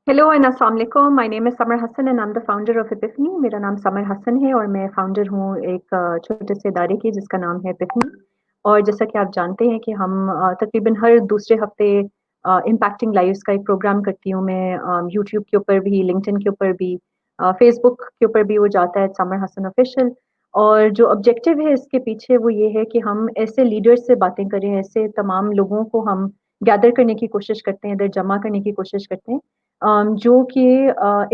Hello and अस्सलाम वालेकुम। My name is Samar Hassan and I am the founder of Epiphany. मेरा नाम समर हसन है और मैं फाउंडर हूँ एक छोटे से इदारे की जिसका नाम है एपिफनी। और जैसा कि आप जानते हैं कि हम तकरीबन हर दूसरे हफ्ते इम्पैक्टिंग लाइव्स का एक प्रोग्राम करती हूँ मैं। यूट्यूब के ऊपर भी, लिंक्डइन के ऊपर भी, फेसबुक के ऊपर भी वो जाता है, समर हसन ऑफिशियल। और जो ऑब्जेक्टिव है इसके पीछे वो ये है कि हम ऐसे लीडर्स से बातें करें, ऐसे तमाम लोगों को हम गैदर करने की कोशिश करते हैं, इधर जमा करने की कोशिश करते हैं जो कि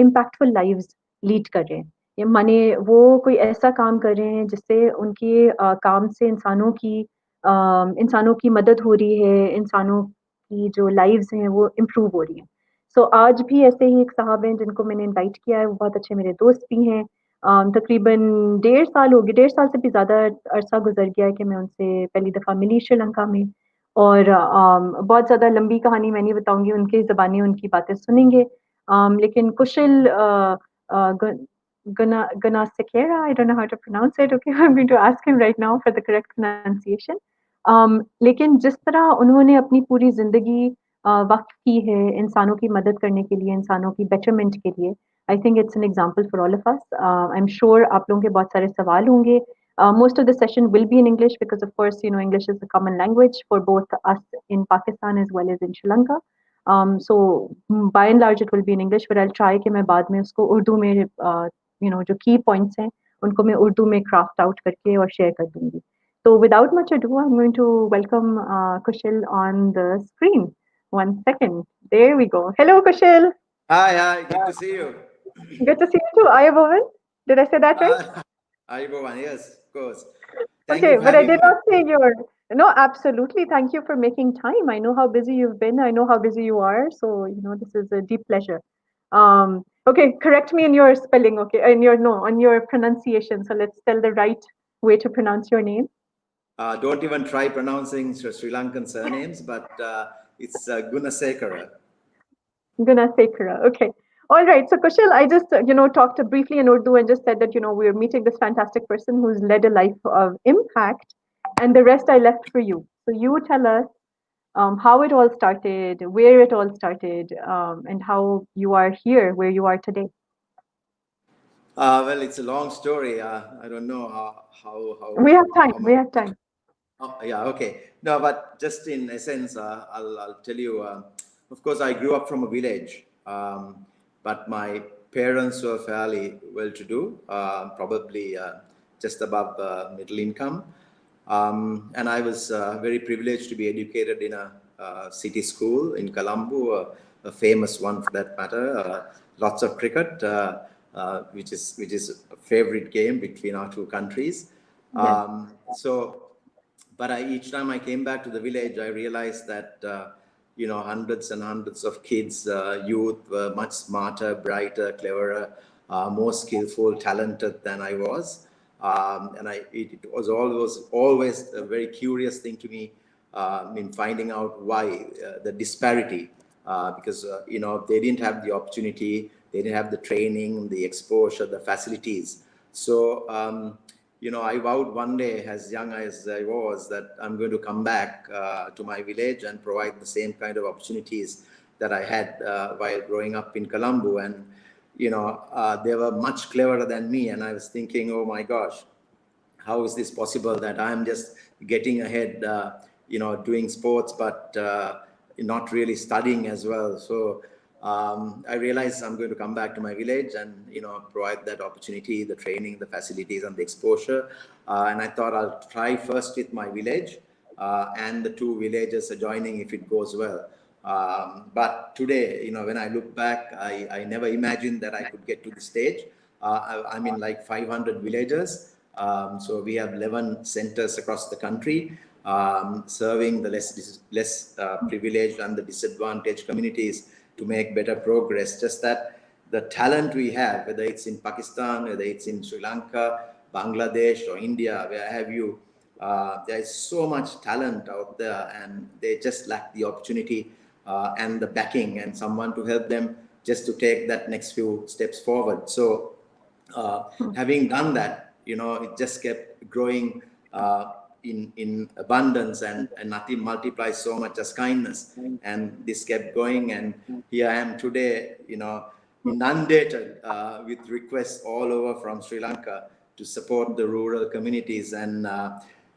इम्पैक्टफुल लाइव्स लीड कर रहे हैं। ये माने वो कोई ऐसा काम कर रहे हैं जिससे उनके काम से इंसानों की मदद हो रही है, इंसानों की जो लाइव्स हैं वो इम्प्रूव हो रही हैं। सो आज भी ऐसे ही एक साहब हैं जिनको मैंने इनवाइट किया है, वो बहुत अच्छे मेरे दोस्त भी हैं। तकरीबन 1.5 साल हो गए, 1.5 साल से भी ज़्यादा अरसा गुजर गया है कि मैं उनसे पहली दफ़ा मिली श्रीलंका में। और बहुत ज़्यादा लंबी कहानी मैं नहीं बताऊँगी, उनकी ज़बानी उनकी बातें सुनेंगे। लेकिन कुशिल Gunasekera, I don't know how to pronounce it. Okay, I'm going to ask him right now for the correct pronunciation. लेकिन जिस तरह उन्होंने अपनी पूरी ज़िंदगी वक़्फ़ की है इंसानों की मदद करने के लिए, इंसानों की बेटरमेंट के लिए, I think it's an example for all of us. I am sure आप लोगों के बहुत सारे सवाल होंगे। Most of the session will be in English because, of course, you know, English is a common language for both us in Pakistan as well as in Sri Lanka. So by and large, it will be in English, but I'll try कि मैं बाद में उसको उर्दू में, you know, जो key points हैं, उनको मैं उर्दू में craft out करके और share कर दूँगी. So without much ado, I'm going to welcome Kushil on the screen. One second. There we go. Hello, Kushil. Hi, hi, good to see you. Good to see you too. Ayubovan. Did I say that right? Hi, Bhuvan. Yes, of course. Thank you Okay, for but I having did me. not say your. No, absolutely. Thank you for making time. I know how busy you've been. I know how busy you are. So, you know, this is a deep pleasure. Okay, correct me in your spelling, okay? In your, no, on your pronunciation. So let's tell the right way to pronounce your name. Don't even try pronouncing Sri Lankan surnames, but it's Gunasekera. Gunasekera. Okay. All right. So, Kushil, I just, you know, talked briefly in Urdu and just said that, you know, we're meeting this fantastic person who's led a life of impact, and the rest I left for you. So, you tell us how it all started, where it all started, and how you are here, where you are today. Well, it's a long story. I don't know We have time. how We much. have time. Oh, yeah, okay. No, but just in essence, I'll tell you. Of course, I grew up from a village, but my parents were fairly well-to-do, probably just above middle income, and I was very privileged to be educated in a city school in Colombo, a famous one for that matter. Lots of cricket, which is a favorite game between our two countries. Yes. So but each time I came back to the village, I realized that hundreds and hundreds of kids, youth, were much smarter, brighter, cleverer, more skillful, talented than I was, and it was always a very curious thing to me in finding out why the disparity, because they didn't have the opportunity, they didn't have the training, the exposure, the facilities. So I vowed one day, as young as I was, that I'm going to come back to my village and provide the same kind of opportunities that I had while growing up in Colombo. And, they were much cleverer than me. And I was thinking, oh my gosh, how is this possible that I'm just getting ahead, doing sports, but not really studying as well. So I realized I'm going to come back to my village and provide that opportunity, the training, the facilities, and the exposure. And I thought I'll try first with my village and the two villages adjoining if it goes well. But today, when I look back, I never imagined that I could get to the stage. I'm in like 500 villages. So we have 11 centers across the country, serving the less privileged and the disadvantaged communities to make better progress. Just that the talent we have, whether it's in Pakistan, whether it's in Sri Lanka, Bangladesh, or India, where have you, there is so much talent out there, and they just lack the opportunity and the backing and someone to help them just to take that next few steps forward. So having done that, it just kept growing in abundance, and nothing multiplies so much as kindness. And this kept going, and here I am today, inundated with requests all over from Sri Lanka to support the rural communities. And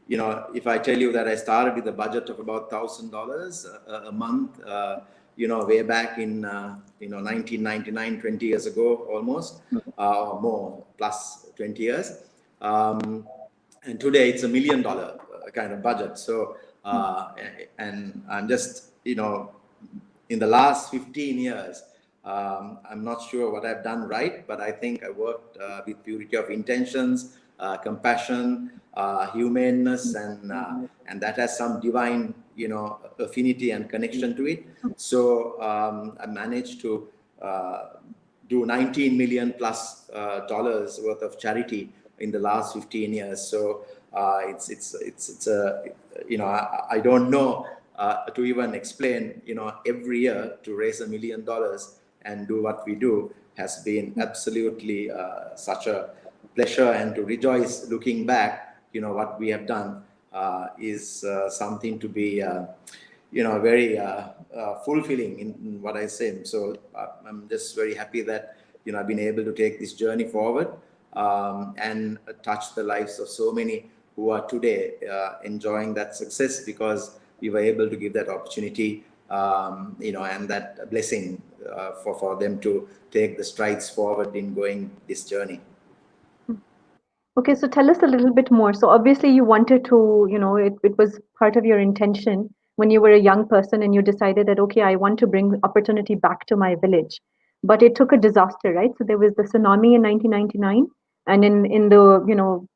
if I tell you that I started with a budget of about $1,000 a month, way back in 1999, 20 years ago almost, or more, plus 20 years. And today it's $1 million kind of budget. So, and I'm just, in the last 15 years, I'm not sure what I've done right, but I think I worked with purity of intentions, compassion, humaneness, and that has some divine, affinity and connection to it. So I managed to do 19 million plus dollars worth of charity in the last 15 years. So it's a, I don't know to even explain, every year to raise $1 million and do what we do has been absolutely such a pleasure, and to rejoice looking back, what we have done is something to be, very fulfilling in what I say. So I'm just very happy that, I've been able to take this journey forward and touch the lives of so many who are today enjoying that success, because we were able to give that opportunity, and that blessing for them to take the strides forward in going this journey. Okay, so tell us a little bit more. So obviously you wanted to, it was part of your intention when you were a young person and you decided that, okay, I want to bring opportunity back to my village. But it took a disaster, right? So there was the tsunami in 1999, and in the,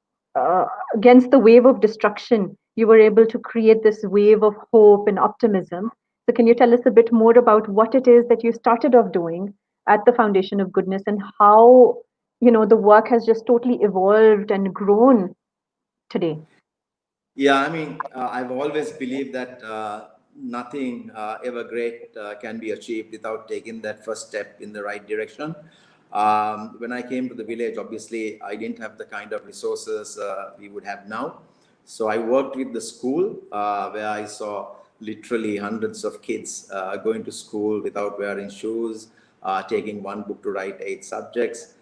against the wave of destruction, you were able to create this wave of hope and optimism. So can you tell us a bit more about what it is that you started off doing at the Foundation of Goodness, and how the work has just totally evolved and grown today? Yeah, I mean, I've always believed that nothing ever great can be achieved without taking that first step in the right direction. When I came to the village, obviously, I didn't have the kind of resources we would have now. So I worked with the school where I saw literally hundreds of kids going to school without wearing shoes, taking one book to write 8 subjects,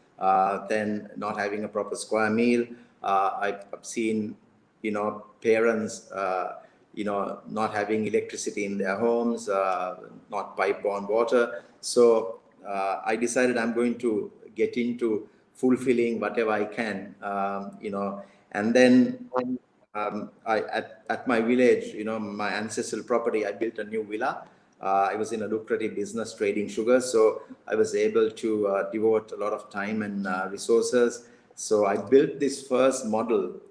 then not having a proper square meal. I've seen, parents, not having electricity in their homes, not pipe-borne water. So I decided I'm going to get into fulfilling whatever I can, and then at my village, my ancestral property, I built a new villa. I was in a lucrative business trading sugar, so I was able to devote a lot of time and resources. So I built this first model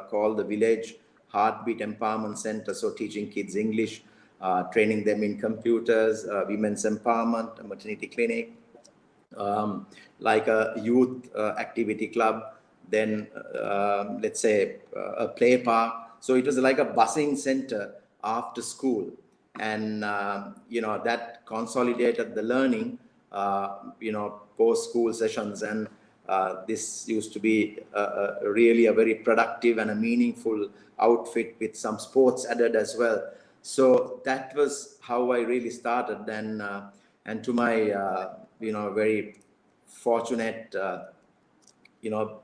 called the Village Heartbeat Empowerment Center. So teaching kids English, training them in computers, women's empowerment, a maternity clinic, like a youth activity club, then let's say a play park. So it was like a busing center after school, and that consolidated the learning, post school sessions, and this used to be really a very productive and a meaningful outfit with some sports added as well. So that was how I really started. Then and to my very fortunate,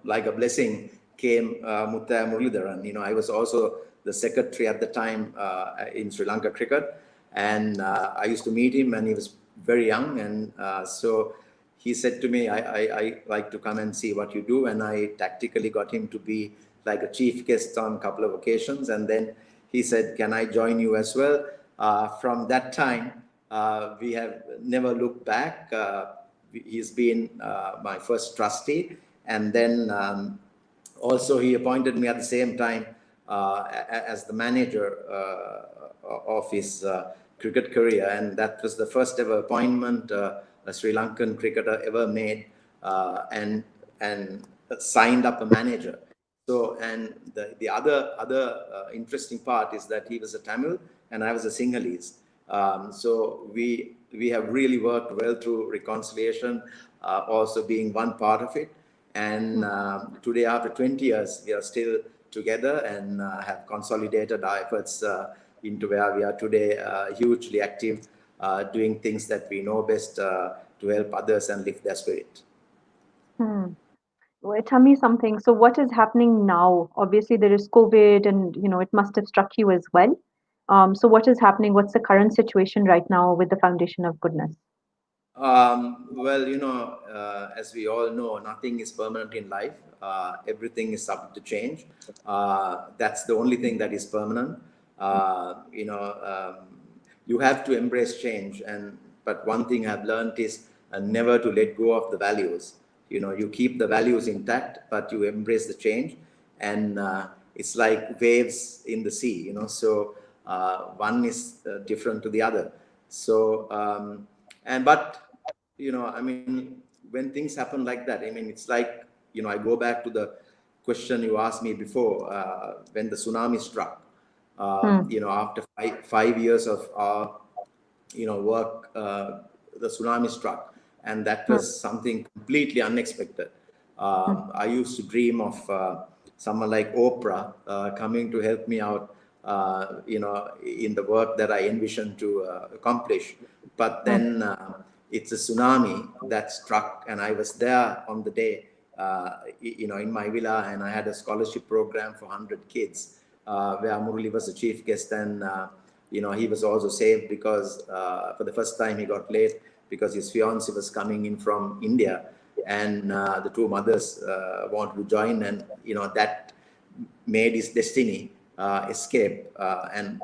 like a blessing came Muttaya Muralidharan. I was also the secretary at the time in Sri Lanka cricket, and I used to meet him, and he was very young, and so he said to me, I like to come and see what you do, and I tactically got him to be like a chief guest on a couple of occasions, and then he said, can I join you as well? From that time, we have never looked back. He's been my first trustee, and then also he appointed me at the same time as the manager of his cricket career, and that was the first ever appointment a Sri Lankan cricketer ever made, and signed up a manager. So, and the other interesting part is that he was a Tamil and I was a Sinhalese. So we have really worked well through reconciliation, also being one part of it. And today, after 20 years, we are still together and have consolidated our efforts into where we are today, hugely active, doing things that we know best to help others and lift their spirit. Hmm. Well, tell me something. So what is happening now? Obviously, there is COVID, and it must have struck you as well. So what is happening? What's the current situation right now with the Foundation of Goodness? Well, as we all know, nothing is permanent in life. Everything is subject to change. That's the only thing that is permanent. You have to embrace change. But one thing I've learned is never to let go of the values. You keep the values intact, but you embrace the change. And it's like waves in the sea. So one is different to the other. So but I mean, when things happen like that, I mean, it's like, I go back to the question you asked me before, when the tsunami struck, Hmm. after five years of our, work, the tsunami struck, and that Hmm. was something completely unexpected. Hmm. I used to dream of someone like Oprah coming to help me out, in the work that I envisioned to accomplish. But Hmm. then it's a tsunami that struck, and I was there on the day, in my villa, and I had a scholarship program for 100 kids, where Murali was the chief guest, and he was also saved because for the first time he got late because his fiancée was coming in from India, and the two mothers wanted to join, and that made his destiny escape,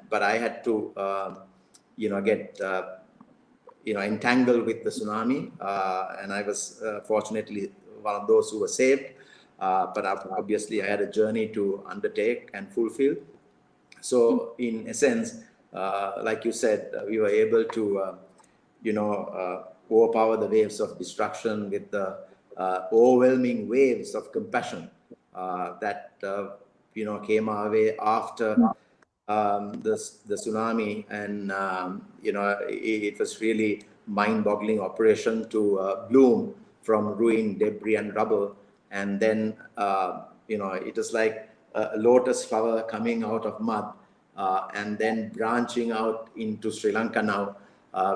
but I had to get entangled with the tsunami, and I was fortunately one of those who were saved. But obviously, I had a journey to undertake and fulfill. So, in essence, like you said, we were able to, overpower the waves of destruction with the overwhelming waves of compassion that came our way after the tsunami, and it was really mind-boggling operation to bloom from ruin, debris, and rubble, and then it was like a lotus flower coming out of mud, and then branching out into Sri Lanka now,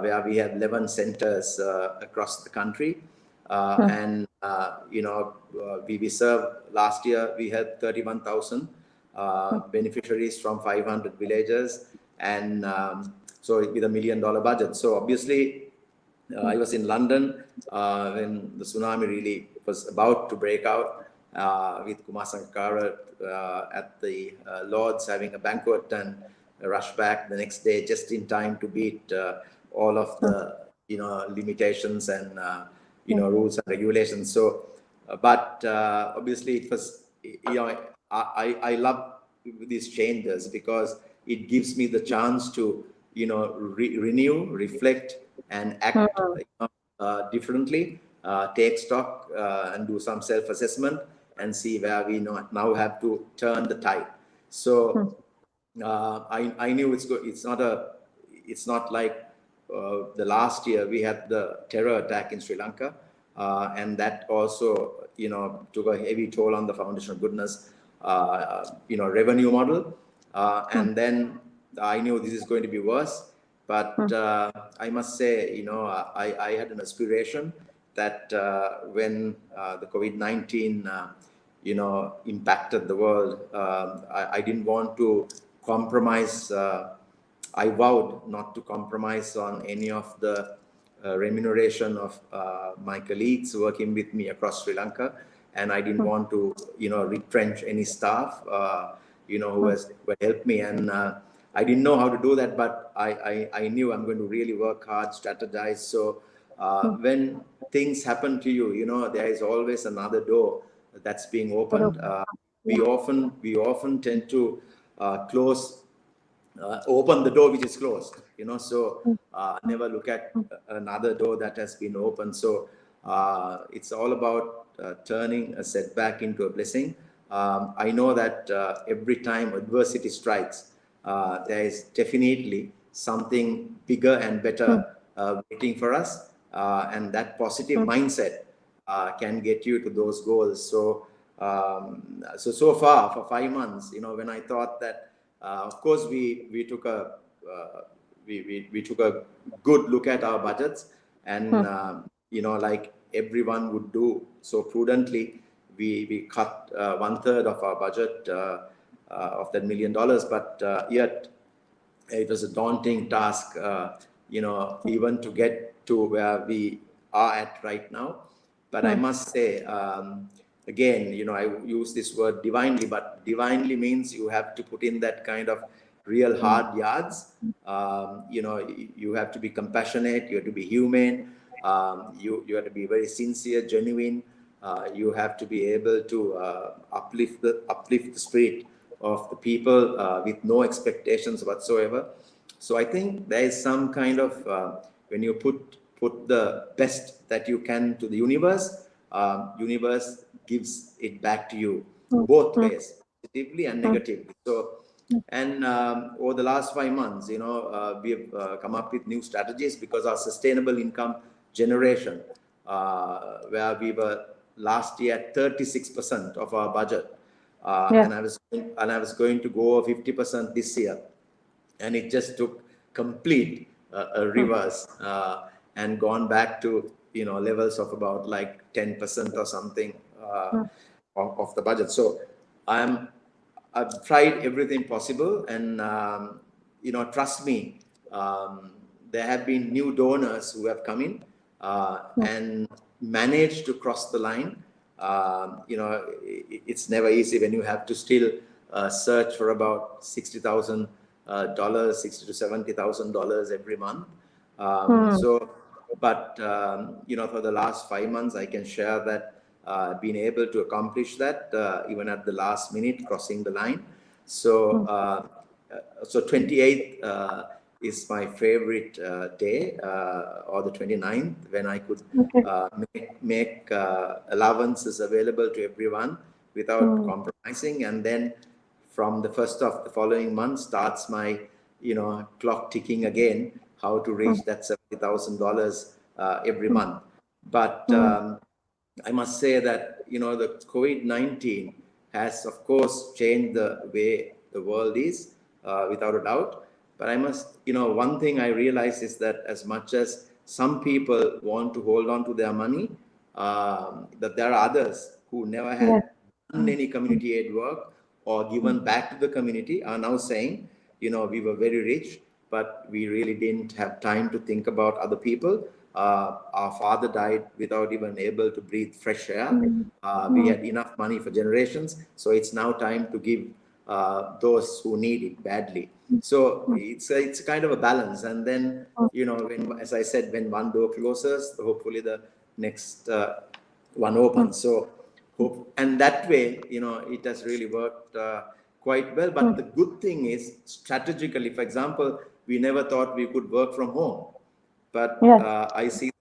where we have 11 centers across the country. And we serve, last year we had 31,000 beneficiaries from 500 villages, and so with $1 million budget. So obviously, I was in London when the tsunami really was about to break out, with Gunasekera at the Lords having a banquet, and rush back the next day just in time to beat all of the limitations and rules and regulations. So, but obviously it was, I love these changes because it gives me the chance to renew, reflect, and act differently, take stock, and do some self-assessment, and see where we now have to turn the tide. So I knew it's good. It's not like the last year we had the terror attack in Sri Lanka, and that also took a heavy toll on the Foundation of Goodness revenue model, and then I knew this is going to be worse. But I must say, I had an aspiration that when the COVID-19 impacted the world, I didn't want to compromise. I vowed not to compromise on any of the remuneration of my colleagues working with me across Sri Lanka, and I didn't want to, retrench any staff, who helped me. And I didn't know how to do that, but I knew I'm going to really work hard, strategize. So when things happen to you, there is always another door that's being opened. We often tend to close open the door which is closed, so never look at another door that has been opened. So it's all about turning a setback into a blessing. I know that every time adversity strikes, there is definitely something bigger and better waiting for us, and that positive mindset can get you to those goals. So So far for 5 months, when I thought that, of course, we took a we took a good look at our budgets, and like everyone would do so prudently, we cut 1/3 of our budget of that $1 million, but yet it was a daunting task, even to get to where we are at right now. But I must say, again, I use this word divinely, but divinely means you have to put in that kind of real hard yards. You have to be compassionate, you have to be humane, you have to be very sincere, genuine. You have to be able to uplift the spirit of the people with no expectations whatsoever. So I think there is some kind of when you put the best that you can to the universe gives it back to you both ways, positively and negatively. So, and over the last 5 months, we have come up with new strategies, because our sustainable income generation, where we were last year at 36% of our budget, and I was going to go 50% this year, and it just took complete a reverse, and gone back to levels of about like 10% or something of the budget. So I've tried everything possible, and trust me, there have been new donors who have come in and managed to cross the line. It's never easy when you have to still search for about $60,000, $60,000 to $70,000 every month. But for the last 5 months, I can share that been able to accomplish that even at the last minute, crossing the line. So 28th is my favorite day, or the 29th, when I could make allowances available to everyone without compromising. And then from the first of the following month starts my clock ticking again, how to reach that $70,000 every month. But I must say that the COVID-19 has, of course, changed the way the world is, without a doubt. But I must, one thing I realize is that as much as some people want to hold on to their money, that there are others who never had done any community aid work or given back to the community, are now saying, we were very rich, but we really didn't have time to think about other people. Our father died without even able to breathe fresh air. We had enough money for generations, so it's now time to give those who need it badly. So it's kind of a balance. And then, as I said, when one door closes, hopefully the next one opens. So and that way, it has really worked quite well. But the good thing is, strategically, for example, we never thought we could work from home, but I see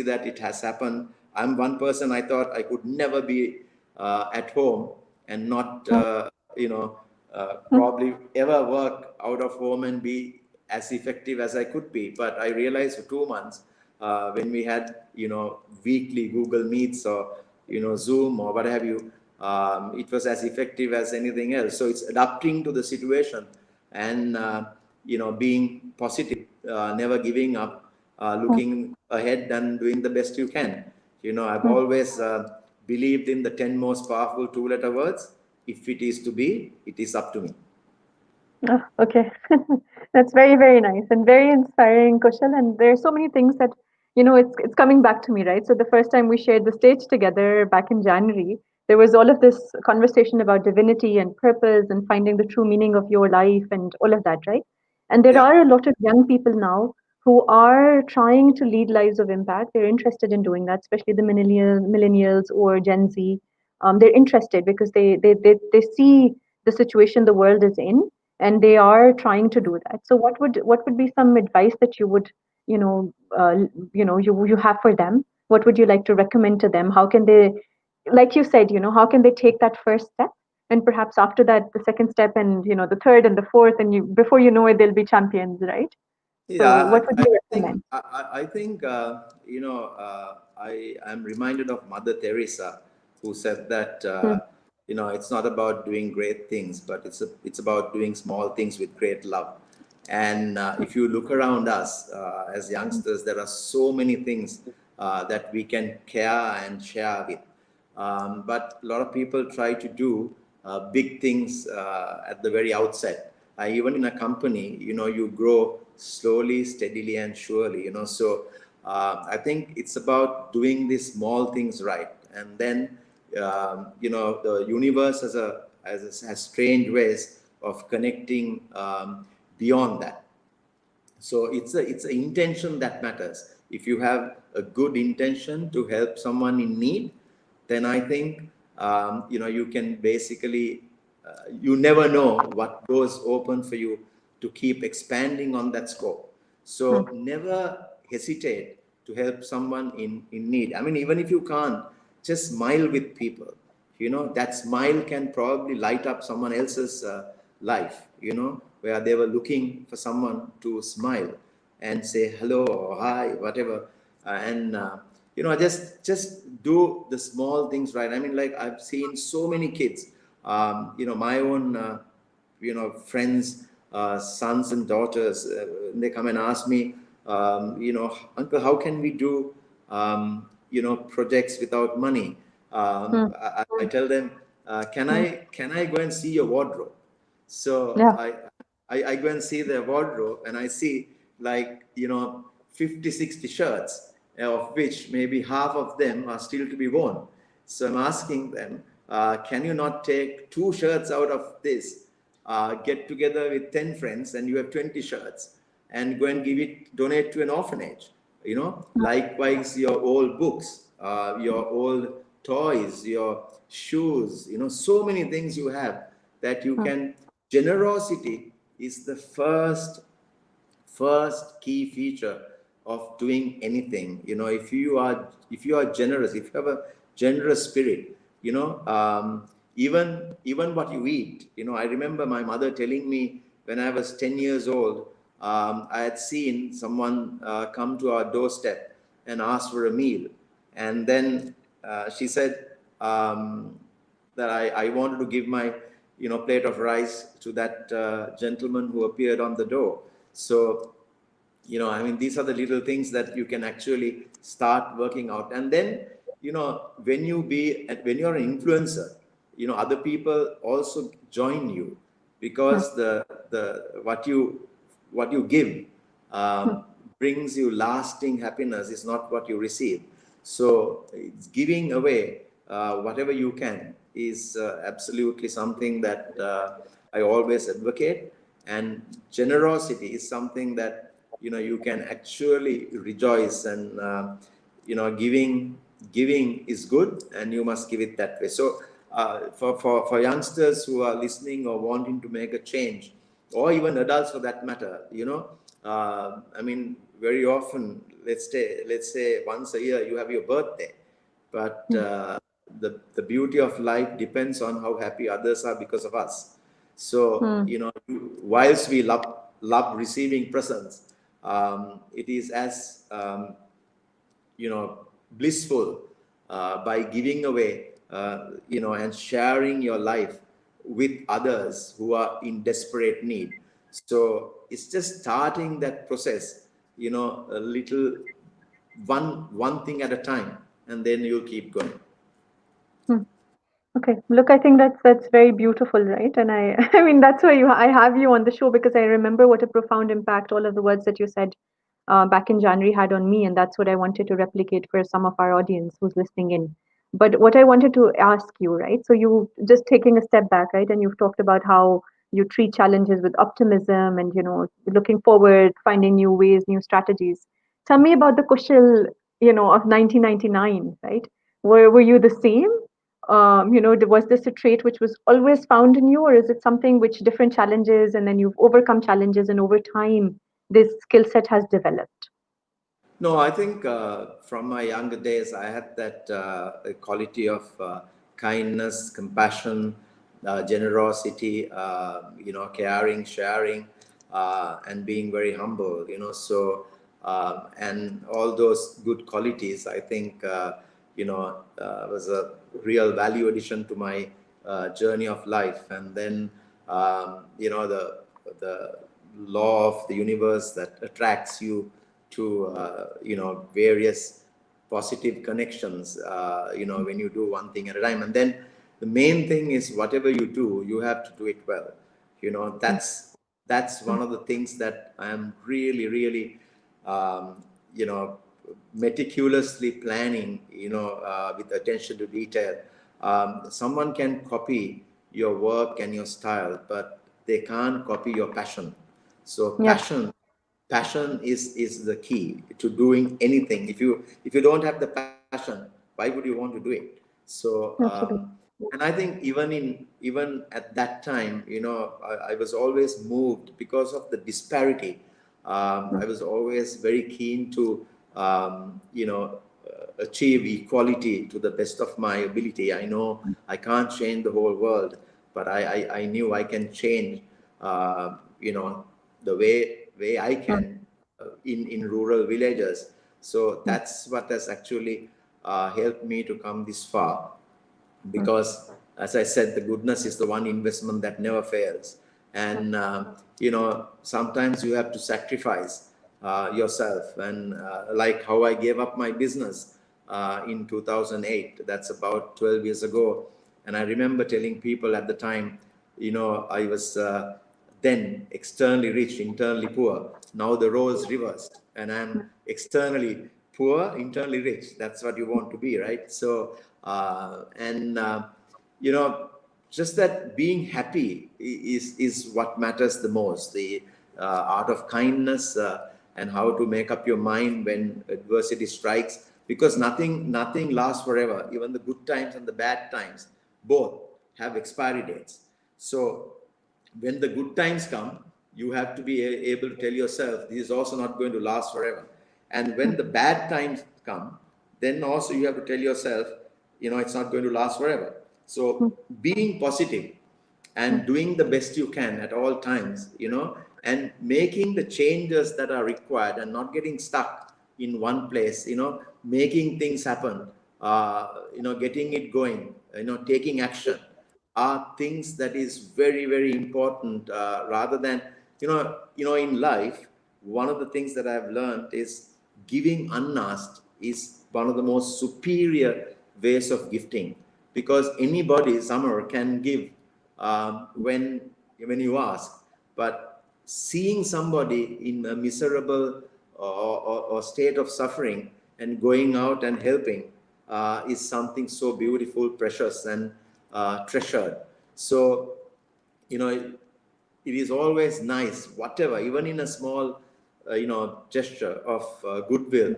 that it has happened. I'm one person, I thought I could never be at home and not probably ever work out of home and be as effective as I could be. But I realized for 2 months, when we had weekly Google Meets or Zoom or what have you, it was as effective as anything else. So it's adapting to the situation and being positive, never giving up, looking ahead and doing the best you can. I've always believed in the 10 most powerful 2-letter words. If it is to be, it is up to me. Oh, okay. That's very, very nice and very inspiring, Kushal. And there are so many things that, it's coming back to me, right? So the first time we shared the stage together back in January, there was all of this conversation about divinity and purpose and finding the true meaning of your life and all of that, right? And there are a lot of young people now who are trying to lead lives of impact. They're interested in doing that, especially the millennials or Gen Z. They're interested because they see the situation the world is in, and they are trying to do that. So what would be some advice that you would you have for them? What would you like to recommend to them? How can they, like you said, how can they take that first step, and perhaps after that the second step, and the third and the fourth, and before you know it they'll be champions, right? So Yeah, what would you recommend? I think I am reminded of Mother Teresa, who said that, Hmm. it's not about doing great things, but it's about doing small things with great love. And if you look around us as youngsters, there are so many things that we can care and share with. But a lot of people try to do big things at the very outset. Even in a company, you grow slowly, steadily, and surely. So I think it's about doing these small things right, and then the universe has strange ways of connecting beyond that. So it's an intention that matters. If you have a good intention to help someone in need, then I think you can basically you never know what doors open for you to keep expanding on that scope. Hmm. So never hesitate to help someone in need. I mean, even if you can't, just smile with people. That smile can probably light up someone else's life, where they were looking for someone to smile and say hello or hi, whatever. And just do the small things right. I mean, like, I've seen so many kids, my own friends, sons and daughters, they come and ask me, uncle, how can we do projects without money? Hmm. I tell them, Hmm. can I go and see your wardrobe? So Yeah. I go and see their wardrobe, and I see, like, 50, 60 shirts, of which maybe half of them are still to be worn. So I'm asking them, can you not take 2 shirts out of this, get together with 10 friends, and you have 20 shirts, and go and donate to an orphanage? Likewise, your old books, your old toys, your shoes, so many things you have that you Hmm. can. Generosity is the first key feature of doing anything. If you are generous, if you have a generous spirit, even what you eat. I remember my mother telling me, when I was 10 years old, I had seen someone come to our doorstep and ask for a meal, and then she said, that I wanted to give my plate of rice to that gentleman who appeared on the door. So, I mean, these are the little things that you can actually start working out. And then, when you're an influencer, other people also join you, Hmm. because the what you give Hmm. brings you lasting happiness, is not what you receive. So it's giving away whatever you can is absolutely something that I always advocate. And generosity is something that you can actually rejoice, and giving is good, and you must give it that way. So for youngsters who are listening or wanting to make a change, or even adults for that matter, I mean, very often, let's say once a year you have your birthday, but Hmm. the beauty of life depends on how happy others are because of us. So, Hmm. whilst we love receiving presents, it is as blissful by giving away, and sharing your life with others who are in desperate need. So it's just starting that process, a little, one thing at a time, and then you'll keep going. Hmm. Okay. Look, I think that's very beautiful, right? And I I mean that's why I have you on the show, because I remember what a profound impact all of the words that you said back in January had on me, and that's what I wanted to replicate for some of our audience who's listening in. But what I wanted to ask you, right? So you just taking a step back, right? And you've talked about how you treat challenges with optimism and looking forward, finding new ways, new strategies. Tell me about the Kushil, of 1999, right? Were you the same? Was this a trait which was always found in you, or is it something which different challenges and then you've overcome challenges and over time this skill set has developed? No, I think from my younger days, I had that quality of kindness, compassion, generosity, caring, sharing, and being very humble. So, and all those good qualities, I think, was a real value addition to my journey of life. And then, the law of the universe that attracts you to, various positive connections, when you do one thing at a time. And then the main thing is, whatever you do, you have to do it well. That's one of the things that I am really, really, you know, meticulously planning, with attention to detail. Someone can copy your work and your style, but they can't copy your passion. So Yeah, passion is the key to doing anything. If you don't have the passion, why would you want to do it? So absolutely. and I think even at that time, I was always moved because of the disparity. I was always very keen to achieve equality to the best of my ability. I know I can't change the whole world, but I knew I can change the way I can, in rural villages. So that's what has actually helped me to come this far, because, as I said, the goodness is the one investment that never fails. And sometimes you have to sacrifice yourself. And like how I gave up my business in 2008, that's about 12 years ago. And I remember telling people at the time, I was then externally rich, internally poor. Now the roles reversed, and I'm externally poor, internally rich. That's what you want to be, right? So, and you know, just that being happy is what matters the most. The art of kindness, and how to make up your mind when adversity strikes, because nothing lasts forever. Even the good times and the bad times both have expiry dates. So when the good times come, you have to be able to tell yourself this is also not going to last forever. And when the bad times come, then also you have to tell yourself, it's not going to last forever. So being positive and doing the best you can at all times, and making the changes that are required and not getting stuck in one place, making things happen, getting it going, taking action are things that is very, very important, rather than, in life, one of the things that I've learned is giving unasked is one of the most superior ways of gifting, because anybody, Samar, can give when you ask. But seeing somebody in a miserable or state of suffering and going out and helping is something so beautiful, precious, and treasured. So, it is always nice, whatever, even in a small, gesture of goodwill,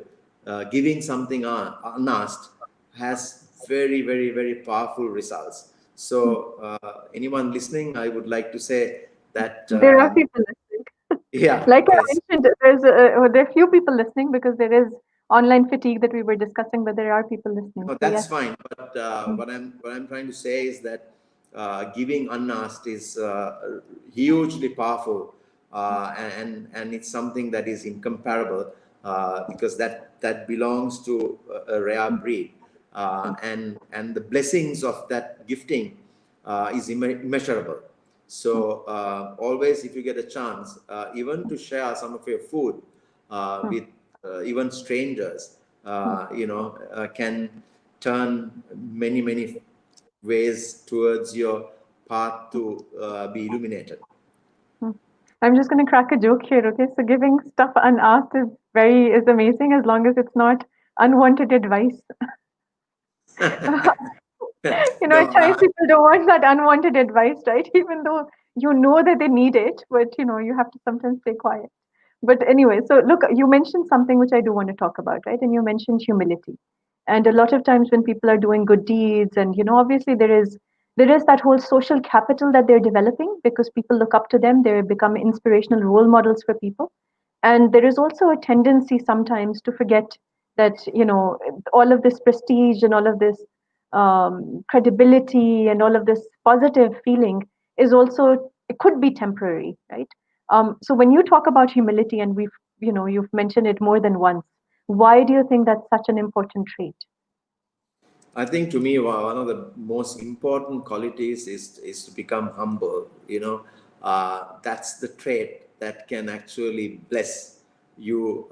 giving something unasked has very, very, very powerful results. So, anyone listening, I would like to say that, There are people listening. yeah, Like I yes, mentioned, there are few people listening because there is online fatigue that we were discussing, but there are people listening. no, So that's yes. fine. But what I'm trying to say is that giving unasked is hugely powerful, and it's something that is incomparable, because that belongs to a rare breed, and the blessings of that gifting is immeasurable. So always, if you get a chance, even to share some of your food with even strangers, can turn many, many ways towards your path to be illuminated. Mm. I'm just going to crack a joke here, okay? So giving stuff unasked is amazing as long as it's not unwanted advice. No, At times people don't want that unwanted advice, right? Even though you know that they need it, but you have to sometimes stay quiet. But anyway, so look, you mentioned something which I do want to talk about, right? And you mentioned humility. And a lot of times when people are doing good deeds, and obviously there is that whole social capital that they're developing because people look up to them, they become inspirational role models for people. And there is also a tendency sometimes to forget that all of this prestige and all of this credibility and all of this positive feeling is also, it could be temporary, right? So when you talk about humility, and you've mentioned it more than once, why do you think that's such an important trait? I think to me, one of the most important qualities is to become humble. That's the trait that can actually bless you,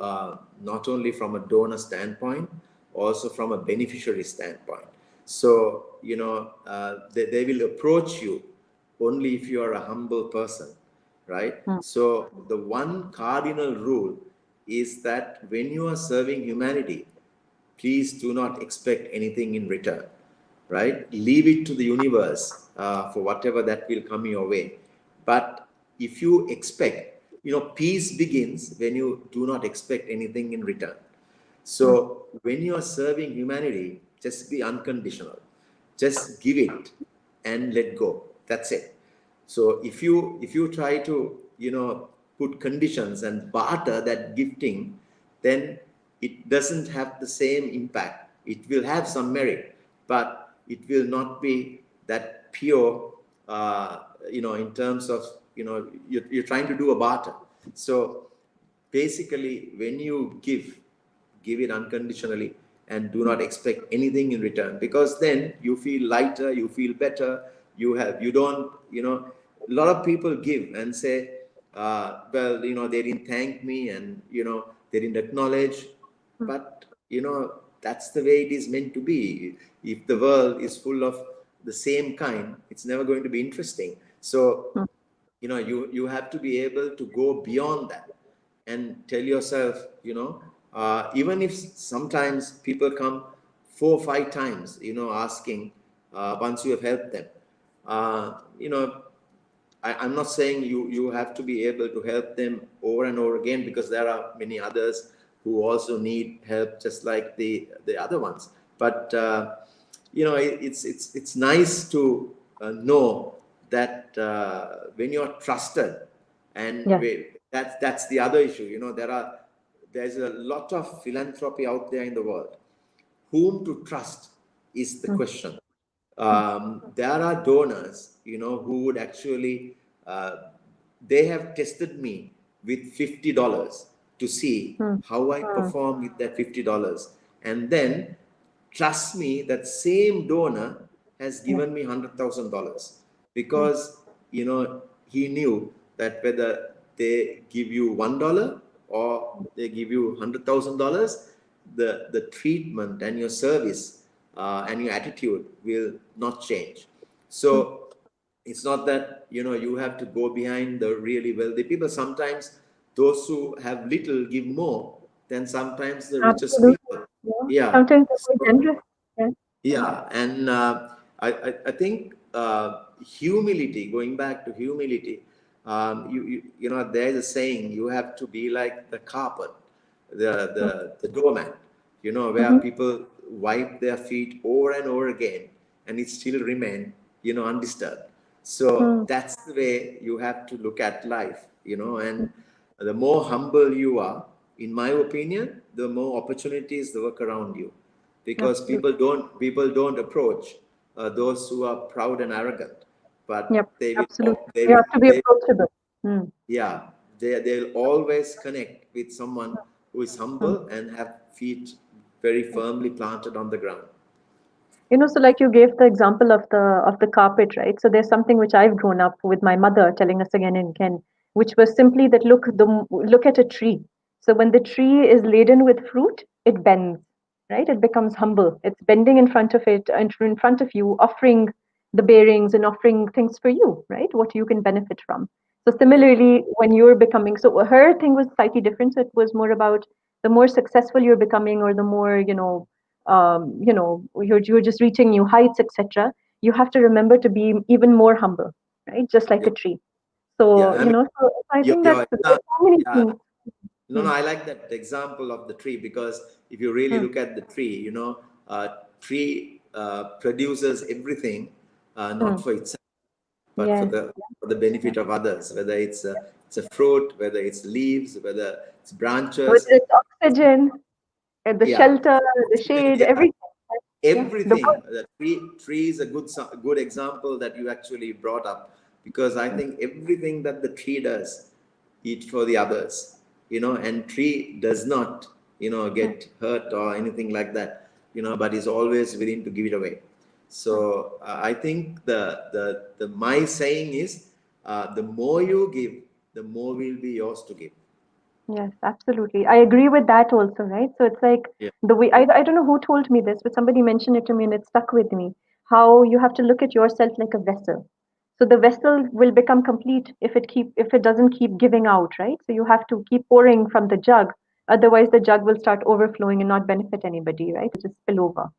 not only from a donor standpoint, also from a beneficiary standpoint. So, they will approach you only if you are a humble person, right? So the one cardinal rule is that when you are serving humanity, please do not expect anything in return, right? Leave it to the universe for whatever that will come your way. But if you expect, peace begins when you do not expect anything in return. So when you are serving humanity, just be unconditional. Just give it and let go. That's it. So if you try to put conditions and barter that gifting, then it doesn't have the same impact. It will have some merit, but it will not be that pure. In terms of you're trying to do a barter. So basically, when you give it unconditionally and do not expect anything in return, because then you feel lighter, you feel better. You don't, a lot of people give and say, well, they didn't thank me, and they didn't acknowledge. But that's the way it is meant to be. If the world is full of the same kind, it's never going to be interesting. So you have to be able to go beyond that and tell yourself, even if sometimes people come 4 or 5 times, asking, once you have helped them, uh, you know I'm not saying you have to be able to help them over and over again, because there are many others who also need help, just like the other ones. But it's nice to know that when you're trusted, and Yeah. that's the other issue. There's a lot of philanthropy out there in the world. Whom to trust is the question. There are donors, who would actually, they have tested me with $50 to see how I perform with that $50. And then, trust me, that same donor has Yeah. given me $100,000, because, he knew that whether they give you $1 or they give you $100,000, the treatment and your service and your attitude will not change. So it's not that you have to go behind the really wealthy people. Sometimes those who have little give more than sometimes the richest Absolutely. people. Yeah. Yeah. Sometimes they're quite So, generous. Yeah. yeah, and I think humility. Going back to humility, there's a saying: you have to be like the carpet, the doormat. Where Mm-hmm. people wipe their feet over and over again, and it still remain undisturbed. So that's the way you have to look at life. And the more humble you are, in my opinion, the more opportunities that work around you, because Absolutely. people don't approach those who are proud and arrogant, but Yep. they Absolutely. will they You will have to be they approachable. Mm. yeah, they'll always connect with someone who is Mm. humble and have feet very firmly planted on the ground. So like you gave the example of the carpet, right? So there's something which I've grown up with my mother telling us again and again, which was simply that look at a tree. So when the tree is laden with fruit, it bends, right? It becomes humble. It's bending in front of it, in front of you, offering the bearings and offering things for you, right? What you can benefit from. So Yeah, similarly, when you're becoming, so her thing was slightly different. So it was more about the more successful you're becoming, or the more, you're just reaching new heights, etc. You have to remember to be even more humble, right? Just like yeah, a tree. yeah. So I mean, I think your that's there's so many yeah. things. No, Hmm. no, I like that example of the tree, because if you really Hmm. look at the tree, tree produces everything, Hmm. not for itself, but for Yes. the benefit of others. Whether it's a fruit, whether it's leaves, whether it's Whether branches. it's oxygen, the Yeah, shelter, the oxygen. shade, Yeah, everything. Yeah. The everything. wood. The tree is a good example that you actually brought up, because I think everything that the tree does, it for the others. And tree does not Hmm. get hurt or anything like that. but is always willing to give it away. So I think the my saying is, the more you give, the more will be yours to give. Yes, absolutely. I agree with that also, right? So it's like Yeah. the way I don't know who told me this, but somebody mentioned it to me and it stuck with me. How you have to look at yourself like a vessel. So the vessel will become complete if it doesn't keep giving out, right? So you have to keep pouring from the jug. Otherwise the jug will start overflowing and not benefit anybody, right? It will just spill over.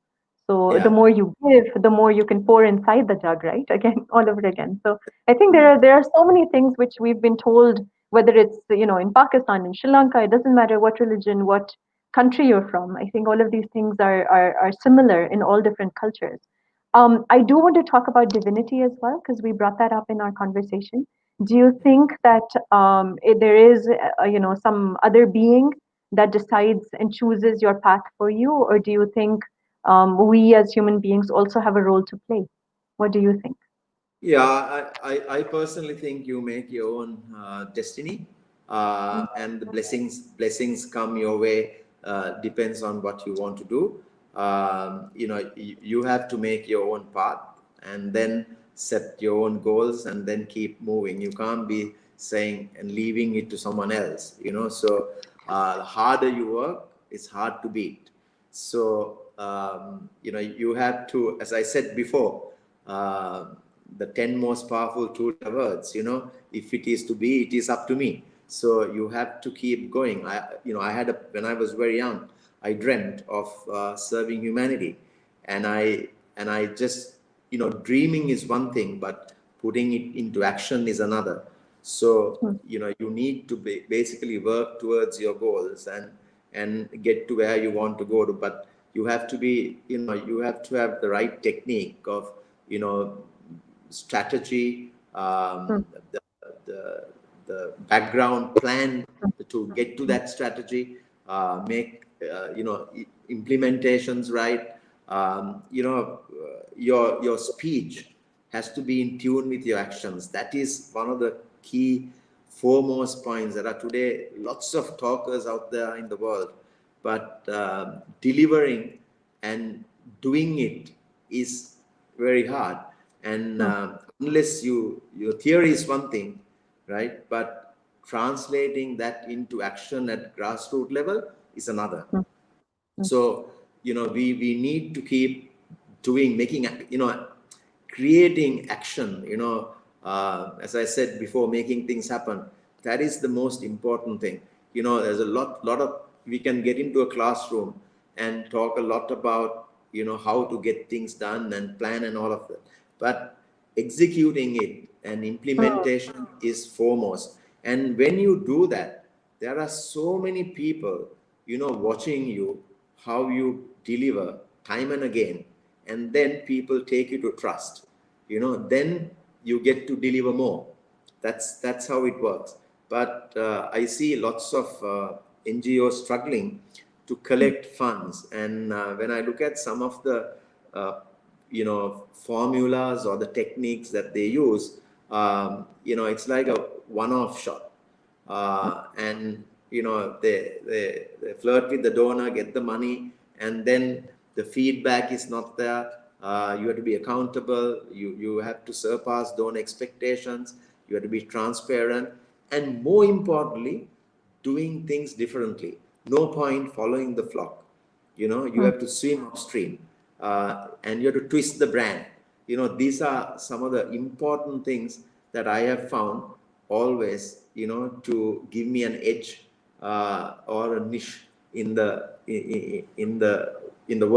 So the Yeah. more you give, the more you can pour inside the jug, right? Again, all over again. So I think Mm. there are so many things which we've been told, whether it's in Pakistan, in Sri Lanka, it doesn't matter what religion, what country you're from. I think all of these things are similar in all different cultures. I do want to talk about divinity as well because we brought that up in our conversation. Do you think that there is some other being that decides and chooses your path for you, or do you think we as human beings also have a role to play? What do you think? Yeah, I personally think you make your own destiny, and the blessings come your way, depends on what you want to do. You have to make your own path and then set your own goals and then keep moving. You can't be saying and leaving it to someone else. So the harder you work, it's hard to beat. So you have to, as I said before. The 10 most powerful tools are words. If it is to be, it is up to me. So you have to keep going. When I was very young, I dreamt of serving humanity, and I just, dreaming is one thing, but putting it into action is another. So Hmm. you need to basically work towards your goals and get to where you want to go to. But you have to be, you have to have the right technique of, strategy, Hmm. the, the, the background plan to get to that strategy, make, implementations right. Your speech has to be in tune with your actions. That is one of the key foremost points. There are today lots of talkers out there in the world, but delivering and doing it is very hard. And Hmm. unless your theory is one thing, right, but translating that into action at grassroots level is another. Hmm. Hmm. So we need to keep doing, making, creating action, as I said before, making things happen. That is the most important thing. There's a lot of, we can get into a classroom and talk a lot about, how to get things done and plan and all of that, but executing it and Hmm. implementation is foremost. And when you do that, there are so many people, watching you, how you deliver time and again, and then people take you to trust. Then you get to deliver more. That's how it works. But I see lots of NGOs struggling to collect funds, and when I look at some of the uh, formulas or the techniques that they use, it's like a one-off shot. And they flirt with the donor, get the money, and then the feedback is not there. You have to be accountable. You have to surpass donor expectations. You have to be transparent, and more importantly, doing things differently. No point following the flock. You Hmm. have to swim upstream, and you have to twist the brand. These are some of the important things that I have found always, to give me an edge, or a niche in the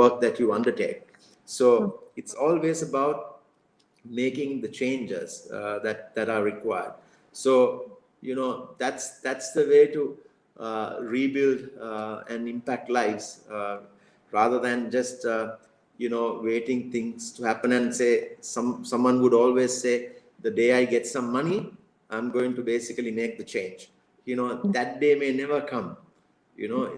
work that you undertake. Hmm. So it's always about making the changes that are required. So that's the way to rebuild and impact lives, rather than just waiting things to happen and say, someone would always say, the day I get some money, I'm going to basically make the change. That day may never come.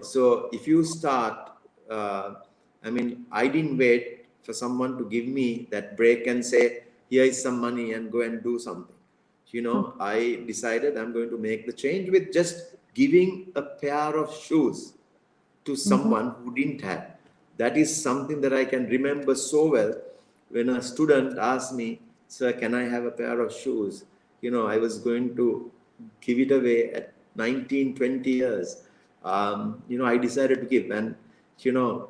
So if you start, I didn't wait for someone to give me that break and say, here is some money and go and do something. Hmm. I decided I'm going to make the change with just giving a pair of shoes to Mhm. someone who didn't have. That is something that I can remember so well. When a student asked me, "Sir, can I have a pair of shoes?" I was going to give it away at 19, 20 years. I decided to give, and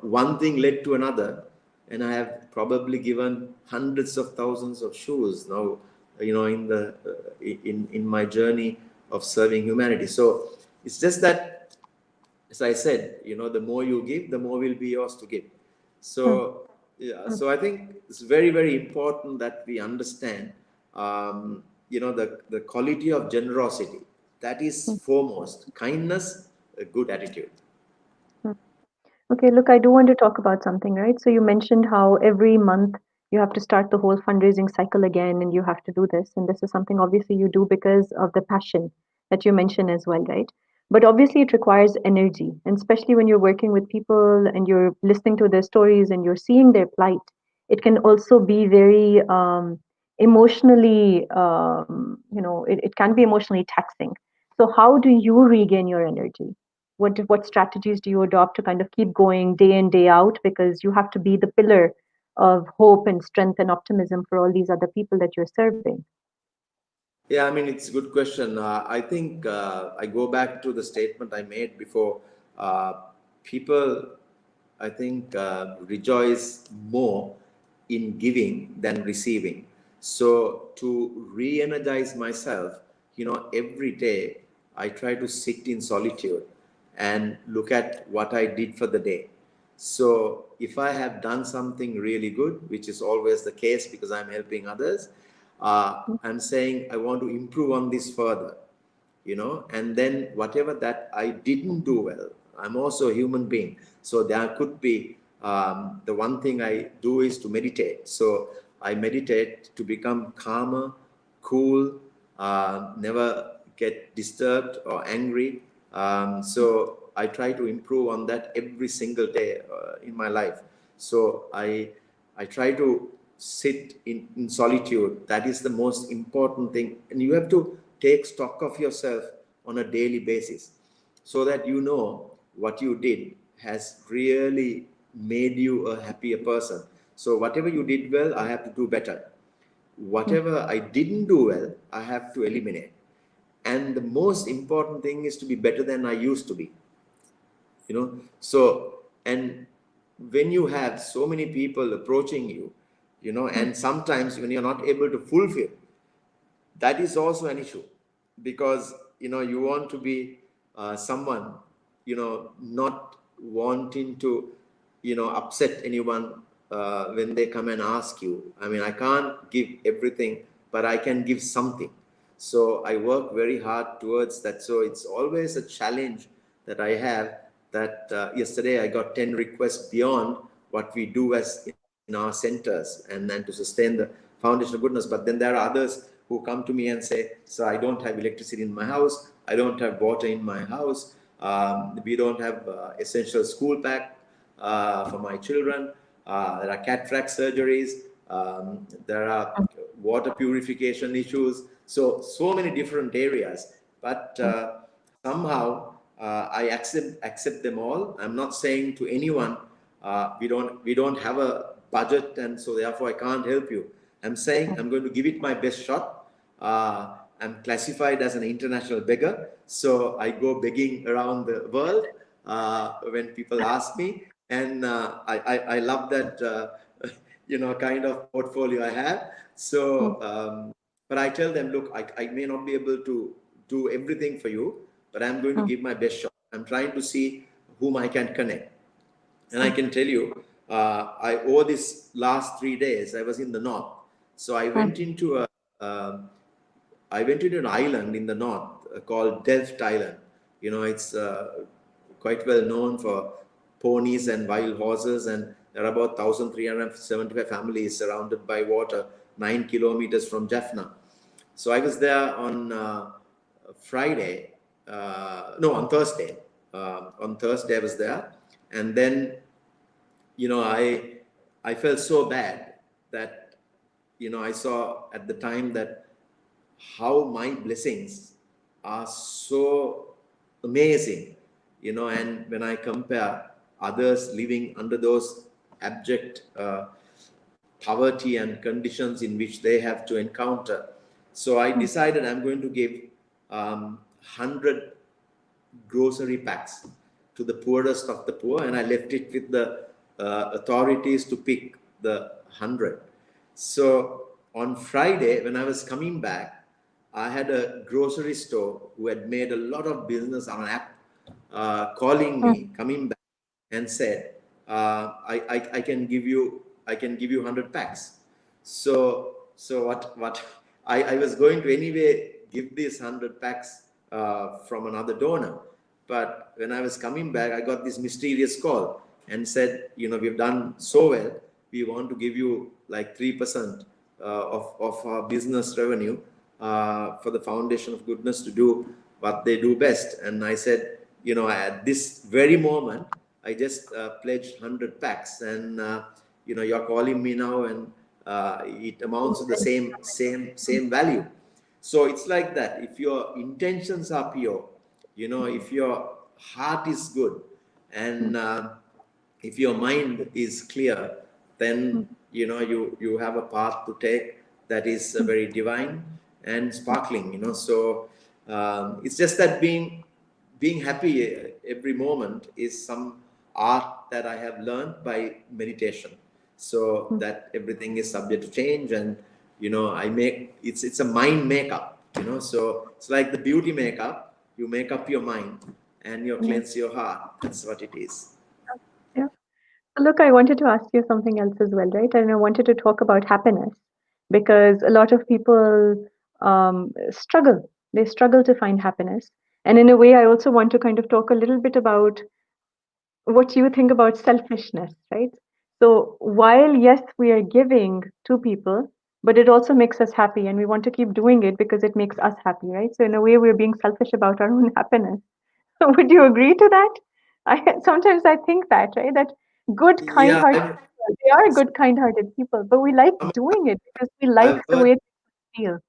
one thing led to another, and I have probably given hundreds of thousands of shoes now, in the in my journey of serving humanity. So it's just that, as I said, the more you give, the more will be yours to give. So yeah, so I think it's very, very important that we understand, the quality of generosity. That is foremost. Kindness, a good attitude. Okay, look, I do want to talk about something, right? So you mentioned how every month you have to start the whole fundraising cycle again and you have to do this. And this is something obviously you do because of the passion that you mentioned as well, right? But obviously it requires energy. And especially when you're working with people and you're listening to their stories and you're seeing their plight, it can also be very emotionally, it can be emotionally taxing. So how do you regain your energy? What strategies do you adopt to kind of keep going day in day out, because you have to be the pillar of hope and strength and optimism for all these other people that you're serving? Yeah, I mean, it's a good question. I think I go back to the statement I made before. Uh, People, I think, rejoice more in giving than receiving. So to re-energize myself, every day I try to sit in solitude and look at what I did for the day. So if I have done something really good, which is always the case because I'm helping others, I'm saying I want to improve on this further, and then whatever that I didn't do well, I'm also a human being. So there could be, the one thing I do is to meditate. So I meditate to become calmer, cool, never get disturbed or angry. So I try to improve on that every single day in my life. So I try to sit in solitude. That is the most important thing. And you have to take stock of yourself on a daily basis so that you know what you did has really made you a happier person. So whatever you did well, I have to do better. Whatever I didn't do well, I have to eliminate. And the most important thing is to be better than I used to be. So, and when you have so many people approaching you, and sometimes when you're not able to fulfill, that is also an issue, because you want to be someone, not wanting to upset anyone when they come and ask you. I mean, I can't give everything, but I can give something. So I work very hard towards that. So it's always a challenge that I have, that yesterday I got 10 requests beyond what we do as in our centers, and then to sustain the foundation of goodness. But then there are others who come to me and say, "So I don't have electricity in my house, I don't have water in my house, we don't have essential school pack for my children, there are cataract surgeries, there are water purification issues." So many different areas, but somehow I accept them all. I'm not saying to anyone, we don't have a budget, and so therefore I can't help you. I'm saying I'm going to give it my best shot. I'm classified as an international beggar, so I go begging around the world when people ask me, and I love that kind of portfolio I have. So, but I tell them, look, I may not be able to do everything for you, but I'm going to give my best shot. I'm trying to see whom I can connect. And I can tell you, over this last 3 days, I was in the north. So I went into an island in the north called Delft Island. It's quite well known for ponies and wild horses, and there are about 1,375 families surrounded by water, 9 kilometers from Jaffna. So I was there on Friday, no, on Thursday. On Thursday, I was there, and then I felt so bad that I saw at the time that how my blessings are so amazing, and when I compare others living under those abject poverty and conditions in which they have to encounter. So I decided I'm going to give 100 grocery packs to the poorest of the poor, and I left it with the authorities to pick the 100. So on Friday, when I was coming back, I had a grocery store who had made a lot of business on an app calling me, coming back, and said, I can give you 100 packs. So what I was going to anyway give these 100 packs from another donor. But when I was coming back, I got this mysterious call and said, we've done so well. We want to give you like 3% of our business revenue for the Foundation of Goodness to do what they do best. And I said, at this very moment, I just pledged 100 packs, and you're calling me now, and it amounts to the same value. So it's like that. If your intentions are pure, if your heart is good, and if your mind is clear, then you have a path to take that is very divine and sparkling. So it's just that being happy every moment is some art that I have learned by meditation, so that everything is subject to change. And it's a mind makeup, so it's like the beauty makeup. You make up your mind and you cleanse your heart. That's what it is. Yeah. Look, I wanted to ask you something else as well, right? And I wanted to talk about happiness because a lot of people struggle. They struggle to find happiness. And in a way, I also want to kind of talk a little bit about what you think about selfishness, right? So while, yes, we are giving to people, but it also makes us happy and we want to keep doing it because it makes us happy, right? So in a way, we're being selfish about our own happiness. So would you agree to that? Sometimes I think that, right? That good, Yeah, kind-hearted people, they are good, kind-hearted people, but we like doing it because we like I've the heard way it feels.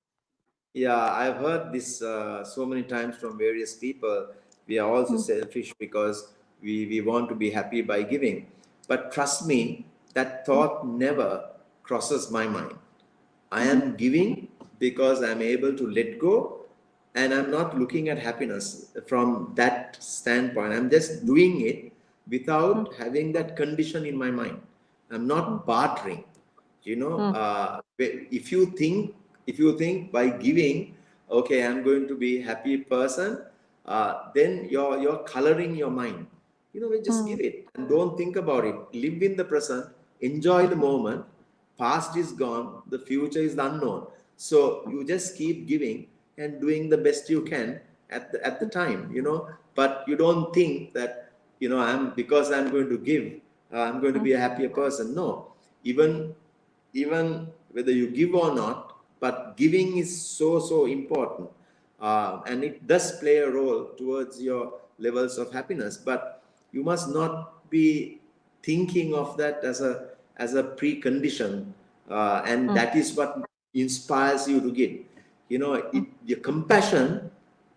Yeah, I've heard this so many times from various people. We are also selfish because we want to be happy by giving. But trust me, that thought never crosses my mind. I am giving because I'm able to let go, and I'm not looking at happiness from that standpoint. I'm just doing it without having that condition in my mind. I'm not bartering. If you think by giving, okay, I'm going to be a happy person, then you're coloring your mind. We just give it and don't think about it. Live in the present, enjoy the moment. Past is gone, the future is unknown. So you just keep giving and doing the best you can at the time. But you don't think that because I'm going to give, I'm going to be a happier person. No, even whether you give or not, but giving is so important, and it does play a role towards your levels of happiness. But you must not be thinking of that as a precondition, and that is what inspires you to give. Your compassion.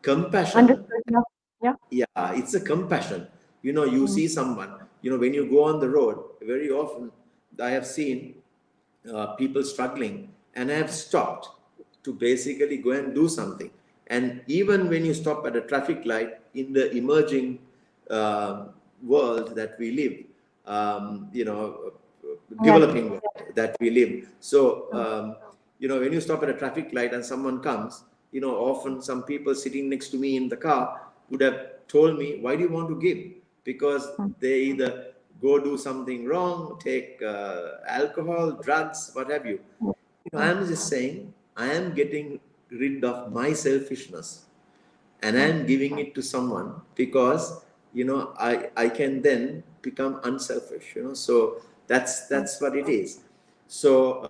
Understood. Yeah. Yeah. Yeah, it's a compassion. You see someone, when you go on the road, very often I have seen people struggling, and I have stopped to basically go and do something. And even when you stop at a traffic light in the emerging uh, world that we live, Yes. developing world that we live. So, when you stop at a traffic light and someone comes, often some people sitting next to me in the car would have told me, why do you want to give? Because they either go do something wrong, take alcohol, drugs, what have you. I'm just saying, I am getting rid of my selfishness, and I'm giving it to someone because I can then become unselfish. So that's what it is. So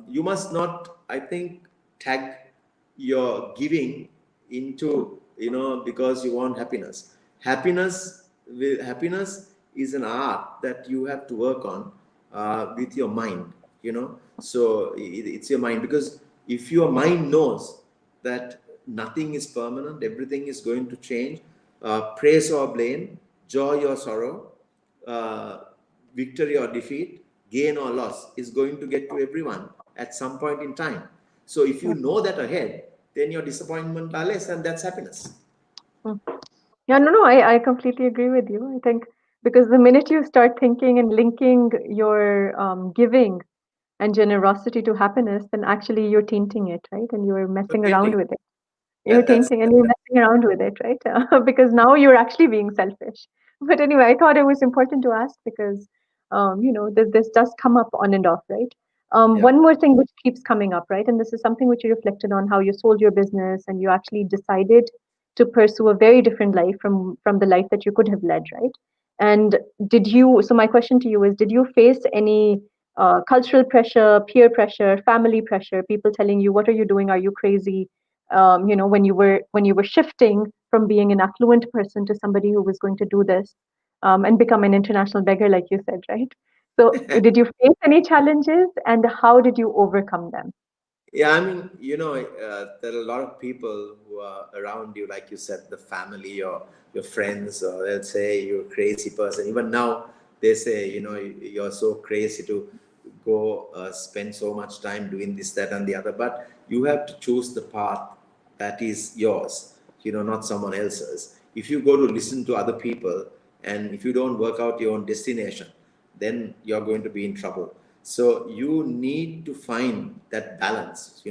you must not, I think, tag your giving into because you want happiness. Happiness is an art that you have to work on with your mind. So it's your mind, because if your mind knows that nothing is permanent, everything is going to change, praise or blame, joy or sorrow, victory or defeat, gain or loss is going to get to everyone at some point in time. So if you know that ahead, then your disappointment are less, and that's happiness. Yeah, no, I completely agree with you. I think because the minute you start thinking and linking your giving and generosity to happiness, then actually you're tainting it, right? And you're messing around Painting. with it. You're That that's tainting and you're messing around with it, right? Because now you're actually being selfish. But anyway, I thought it was important to ask because, this does come up on and off, right? yeah. One more thing which keeps coming up, right? And this is something which you reflected on how you sold your business and you actually decided to pursue a very different life from the life that you could have led, right? And so my question to you is, did you face any cultural pressure, peer pressure, family pressure, people telling you, what are you doing? Are you crazy? When you were shifting from being an affluent person to somebody who was going to do this and become an international beggar, like you said, right? So, did you face any challenges, and how did you overcome them? Yeah, I mean, there are a lot of people who are around you, like you said, the family or your friends, or they'll say you're a crazy person. Even now, they say, you're so crazy to go spend so much time doing this, that, and the other. But you have to choose the path that is yours, not someone else's. If you go to listen to other people, and if you don't work out your own destination, then you're going to be in trouble. So you need to find that balance.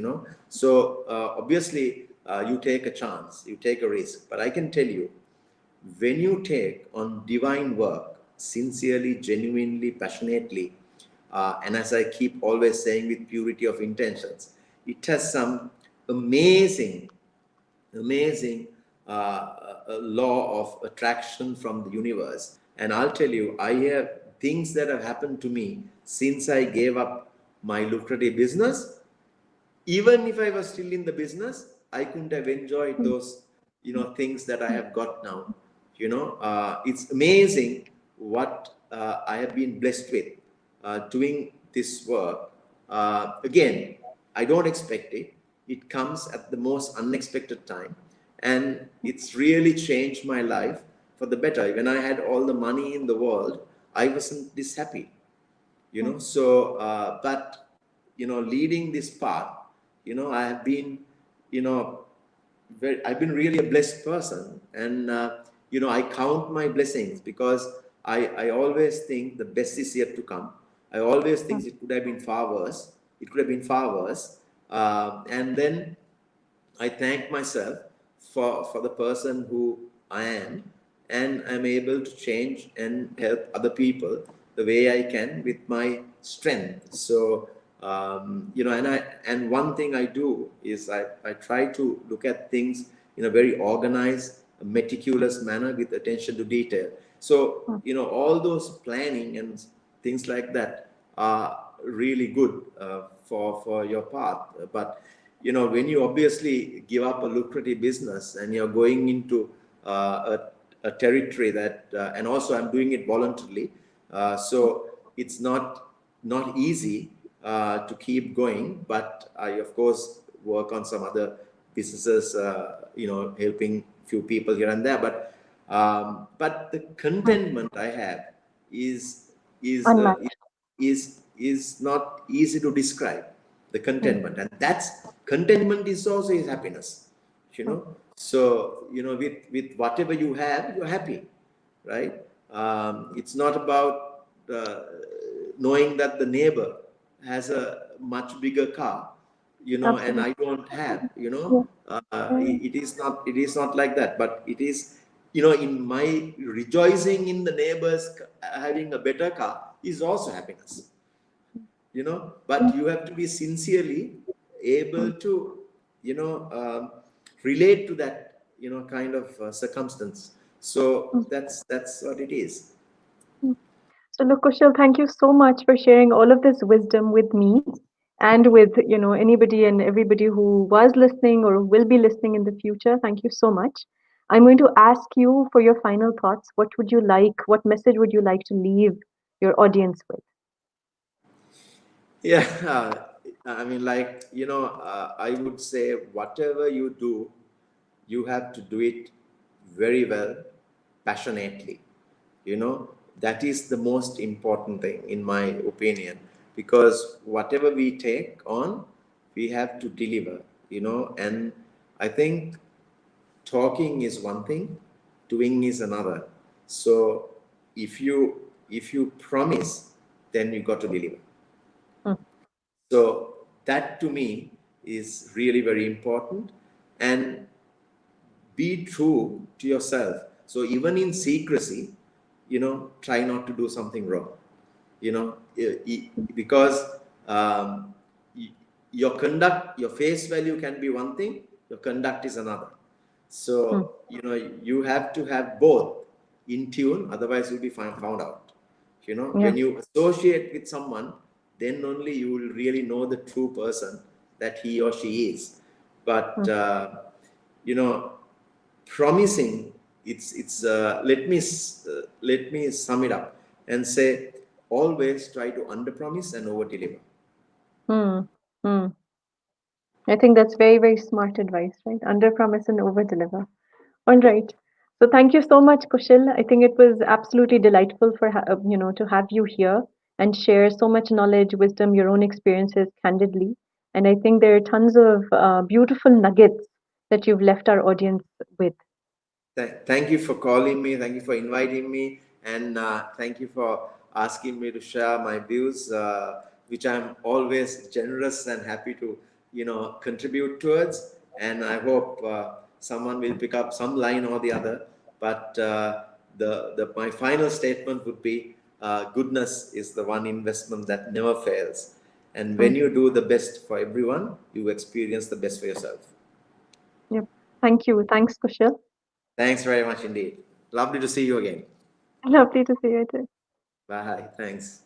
So obviously, you take a chance, you take a risk. But I can tell you, when you take on divine work sincerely, genuinely, passionately, and as I keep always saying, with purity of intentions, it has some amazing law of attraction from the universe. And I'll tell you, I have things that have happened to me since I gave up my lucrative business. Even if I was still in the business, I couldn't have enjoyed those, things that I have got now. It's amazing what I have been blessed with doing this work. Again, I don't expect it. It comes at the most unexpected time, and it's really changed my life for the better. When I had all the money in the world, I wasn't this happy. So but leading this path, I have been, I've been really a blessed person. And I count my blessings, because I always think the best is yet to come. I always think it could have been far worse. It could have been far worse. And then I thank myself for the person who I am, and I'm able to change and help other people the way I can with my strength. So, and one thing I do is I try to look at things in a very organized, meticulous manner with attention to detail. So, all those planning and things like that are really good for your path. But when you obviously give up a lucrative business and you're going into a territory that, and also I'm doing it voluntarily, so it's not easy to keep going. But I, of course, work on some other businesses, helping few people here and there. But the contentment I have is is uh, Unmatched. is not easy to describe, the contentment. And that's contentment is also is happiness. So with whatever you have, you're happy, right? It's not about knowing that the neighbor has a much bigger car, and Absolutely. I don't have. Yeah. It is not like that. But it is, in my rejoicing in the neighbors having a better car is also happiness. But you have to be sincerely able to, relate to that, kind of circumstance. So that's what it is. So, look, Kushal, thank you so much for sharing all of this wisdom with me and with anybody and everybody who was listening or will be listening in the future. Thank you so much. I'm going to ask you for your final thoughts. What message would you like to leave your audience with? Yeah, I mean, like, I would say, whatever you do, you have to do it very well, passionately. that is the most important thing, in my opinion, because whatever we take on, we have to deliver, and I think talking is one thing, doing is another. So if you promise, then you got to deliver. Mm, So that to me is really very important. And be true to yourself. So even in secrecy, try not to do something wrong, because your conduct, your face value can be one thing, your conduct is another. mm, So, you have to have both in tune, otherwise you'll be found out. yeah. When you associate with someone, then only you will really know the true person that he or she is. But, Mm, you know, promising, let me sum it up and say, always try to under promise and over deliver. mm, mm. I think that's very, very smart advice, right? Under promise and over deliver. All right. So thank you so much, Kushil. I think it was absolutely delightful for to have you here and share so much knowledge, wisdom, your own experiences candidly. And I think there are tons of beautiful nuggets that you've left our audience with. Thank you for calling me. Thank you for inviting me, and thank you for asking me to share my views, which I'm always generous and happy to, contribute towards. And I hope someone will pick up some line or the other. But the my final statement would be, goodness is the one investment that never fails. And when Mm, you do the best for everyone, you experience the best for yourself. yep. Thank you. Thanks, Kushil. Thanks very much indeed. Lovely to see you again. Lovely to see you too. Bye. Thanks.